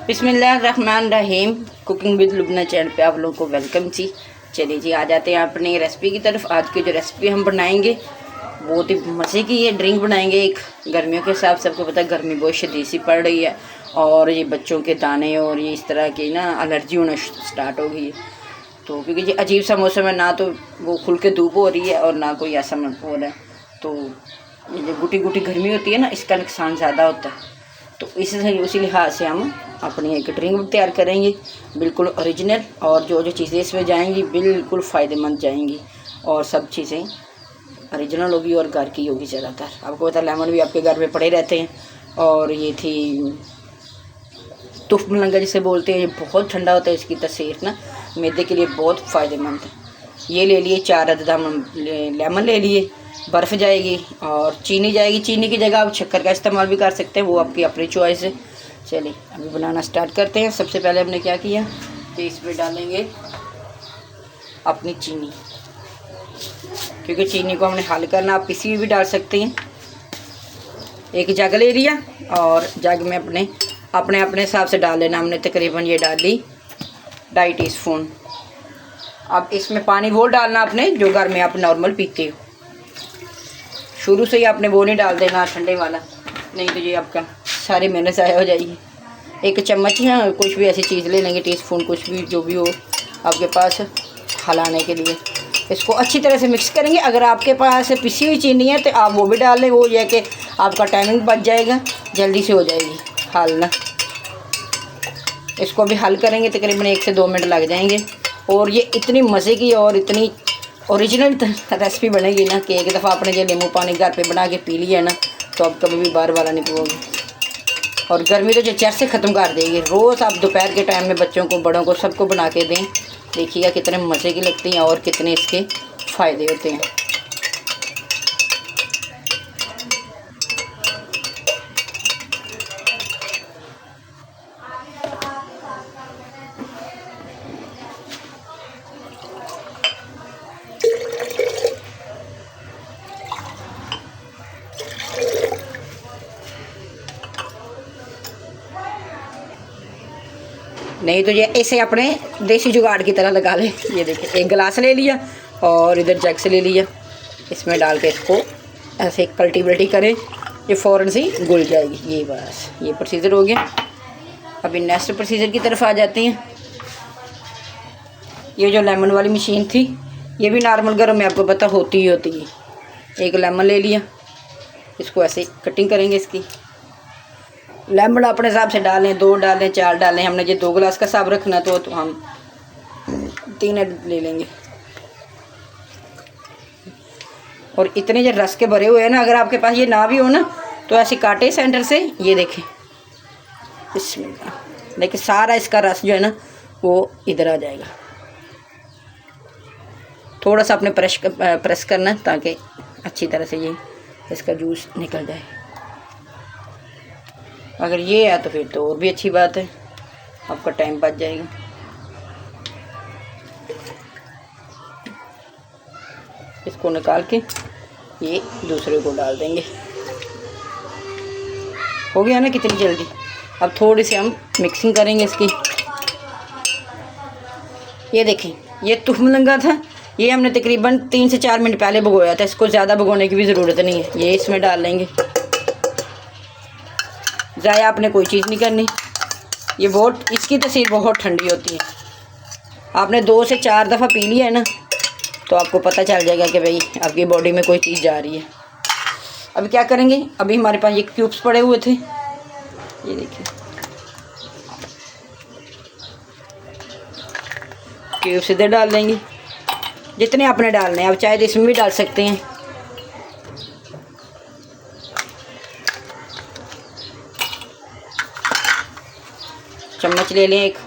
बिस्मिल्लाहिर्रहमानिर्रहीम। Cooking with Lubna channel पे आप लोगों को वेलकम जी। चलिए जी, आ जाते हैं अपनी रेसिपी की तरफ। आज की जो रेसिपी हम बनाएंगे बहुत ही मज़े की ये ड्रिंक बनाएंगे। एक गर्मियों के हिसाब से आपको पता है गर्मी बहुत शदीद सी पड़ रही है और ये बच्चों के दाने और ये इस तरह की ना एलर्जी होना स्टार्ट हो गई है। तो क्योंकि ये अजीब सा मौसम है, ना तो वो खुल के धूप हो रही है और ना कोई ऐसा हो रहा है, तो ये जो गुटी गुटी गर्मी होती है ना, इसका नुकसान ज़्यादा होता है। तो उसी लिहाज से हम अपनी एक ड्रिंक तैयार करेंगे, बिल्कुल ओरिजिनल, और जो चीज़ें इसमें जाएंगी बिल्कुल फ़ायदेमंद जाएंगी और सब चीज़ें ओरिजिनल होगी और घर की होगी ज़्यादातर। आपको पता है लेमन भी आपके घर में पड़े रहते हैं। और ये थी तुफ मलंगा जिसे बोलते हैं, ये बहुत ठंडा होता है, इसकी तसीर ना मैदे के लिए बहुत फ़ायदेमंद है। ये ले लिए 4 अदद हम लेमन ले लिए, बर्फ़ जाएगी और चीनी जाएगी। चीनी की जगह आप शक्कर का इस्तेमाल भी कर सकते हैं, वो आपकी अपनी चॉइस है। चलिए अभी बनाना स्टार्ट करते हैं। सबसे पहले हमने क्या किया कि इसमें डालेंगे अपनी चीनी, क्योंकि चीनी को हमने हल करना, आप किसी भी डाल सकते हैं। एक जग ले लिया और जग में अपने हिसाब से डाल लेना। हमने तकरीबन ये डाली 2.5 टीस्पून। अब इसमें पानी वो डालना आपने जो घर में आप नॉर्मल पीते हो। शुरू से ही आपने वो नहीं डाल देना ठंडे वाला, नहीं तो ये आपका सारी मेहनत ज़ाया हो जाएगी। एक चम्मच या कुछ भी ऐसी चीज़ ले लेंगे, टीस्पून कुछ भी जो भी हो आपके पास हलाने के लिए। इसको अच्छी तरह से मिक्स करेंगे। अगर आपके पास पिसी हुई चीनी है तो आप वो भी डाल लें, वो यह कि आपका टाइमिंग बच जाएगा, जल्दी से हो जाएगी हल ना। इसको भी हल करेंगे, तकरीबन 1 से 2 मिनट लग जाएंगे। और ये इतनी मज़े की और इतनी ओरिजिनल रेसिपी बनेगी ना कि एक दफ़ा आपने ये नींबू पानी घर पे बना के पी लिया ना तो आप कभी भी बार वाला नहीं पियोगे। और गर्मी तो जो चर से ख़त्म कर देगी। रोज़ आप दोपहर के टाइम में बच्चों को, बड़ों को, सबको बना के दें, देखिएगा कितने मज़े की लगती हैं और कितने इसके फ़ायदे होते हैं। नहीं तो ये ऐसे अपने देसी जुगाड़ की तरह लगा लें। ये देखिए, एक गिलास ले लिया और इधर जग से ले लिया, इसमें डाल के इसको ऐसे पलटी पलटी करें, ये फ़ौरन से घुल जाएगी। ये बस ये प्रोसीजर हो गया। अभी नेक्स्ट प्रोसीजर की तरफ आ जाते हैं। ये जो लेमन वाली मशीन थी, ये भी नॉर्मल घर में आपको पता होती ही होती है। एक लेमन ले लिया, इसको ऐसे कटिंग करेंगे। इसकी लेमन अपने हिसाब से डालें, 2 डालें, 4 डालें। हमने ये 2 गिलास का हिसाब रखना तो हम 3 ले लेंगे। और इतने जो रस के भरे हुए हैं ना, अगर आपके पास ये ना भी हो ना तो ऐसे काटे सेंटर से, ये देखें, बिस्मिल्लाह, देखिए सारा इसका रस जो है ना वो इधर आ जाएगा। थोड़ा सा आपने प्रेस करना ताकि अच्छी तरह से ये इसका जूस निकल जाए। अगर ये है तो फिर तो और भी अच्छी बात है, आपका टाइम बच जाएगा। इसको निकाल के ये दूसरे को डाल देंगे। हो गया ना कितनी जल्दी। अब थोड़ी सी हम मिक्सिंग करेंगे इसकी। ये देखें, ये तुफ मलंगा था, ये हमने तकरीबन 3 से 4 मिनट पहले भिगोया था। इसको ज़्यादा भिगोने की भी ज़रूरत नहीं है। ये इसमें डाल लेंगे, ज़ाया आपने कोई चीज़ नहीं करनी। ये बहुत, इसकी तसीर बहुत ठंडी होती है। आपने 2 से 4 दफ़ा पी लिया है ना तो आपको पता चल जाएगा कि भाई आपकी बॉडी में कोई चीज़ जा रही है। अभी क्या करेंगे, अभी हमारे पास ये क्यूब्स पड़े हुए थे, ये देखिए क्यूब्स इधर डाल देंगे, जितने आपने डालने हैं। आप चाहे तो इसमें भी डाल सकते हैं। चम्मच ले लें एक।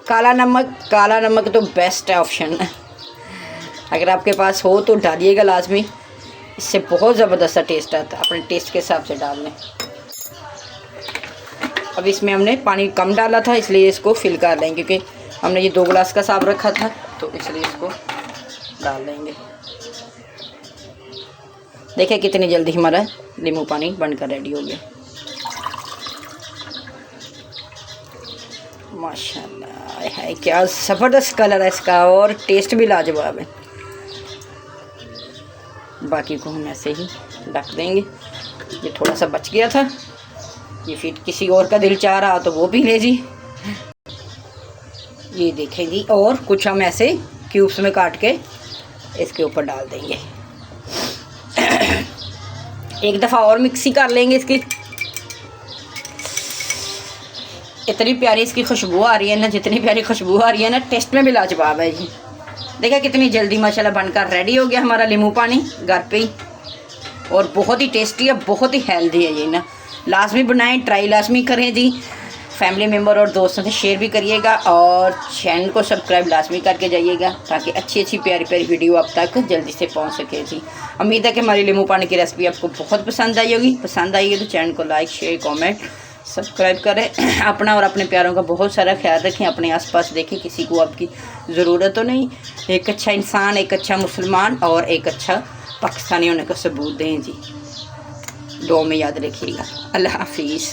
काला नमक तो बेस्ट ऑप्शन है, अगर आपके पास हो तो डालिएगा लाजमी। इससे बहुत ज़बरदस्त सा टेस्ट आता है। अपने टेस्ट के हिसाब से डाल लें। अब इसमें हमने पानी कम डाला था इसलिए इसको फिल कर लेंगे, क्योंकि हमने ये 2 गिलास का हिसाब रखा था तो इसलिए इसको डाल देंगे। देखिए कितनी जल्दी हमारा नींबू पानी बनकर रेडी हो गया। माशाल्लाह है, क्या ज़बरदस्त कलर है इसका और टेस्ट भी लाजवाब है। बाकी को हम ऐसे ही ढक देंगे। ये थोड़ा सा बच गया था, ये फिर किसी और का दिल चाह रहा तो वो भी ले जी। ये देखें जी, और कुछ हम ऐसे क्यूब्स में काट के इसके ऊपर डाल देंगे। एक दफ़ा और मिक्सी कर लेंगे इसकी। इतनी प्यारी इसकी खुशबू आ रही है ना, जितनी प्यारी खुशबू आ रही है ना, टेस्ट में भी लाजवाब है जी। देखा कितनी जल्दी माशाल्लाह बनकर रेडी हो गया हमारा नींबू पानी घर पे ही, और बहुत ही टेस्टी है, बहुत ही हेल्दी है ये ना। लाजमी बनाएं, ट्राई लाजमी करें जी। फैमिली मेम्बर और दोस्तों से शेयर भी करिएगा, और चैनल को सब्सक्राइब लाजमी करके जाइएगा ताकि अच्छी अच्छी प्यारी प्यारी वीडियो आप तक जल्दी से पहुंच सके जी। उम्मीद है कि हमारी नींबू पानी की रेसिपी आपको बहुत पसंद आई होगी। पसंद आई है तो चैनल को लाइक, शेयर, कमेंट, सब्सक्राइब करें। अपना और अपने प्यारों का बहुत सारा ख्याल रखें। अपने आसपास देखें, किसी को आपकी ज़रूरत तो नहीं। एक अच्छा इंसान, एक अच्छा मुसलमान और एक अच्छा पाकिस्तानी होने का सबूत दें जी। दुआ में याद रखिएगा। अल्लाह हाफिज़।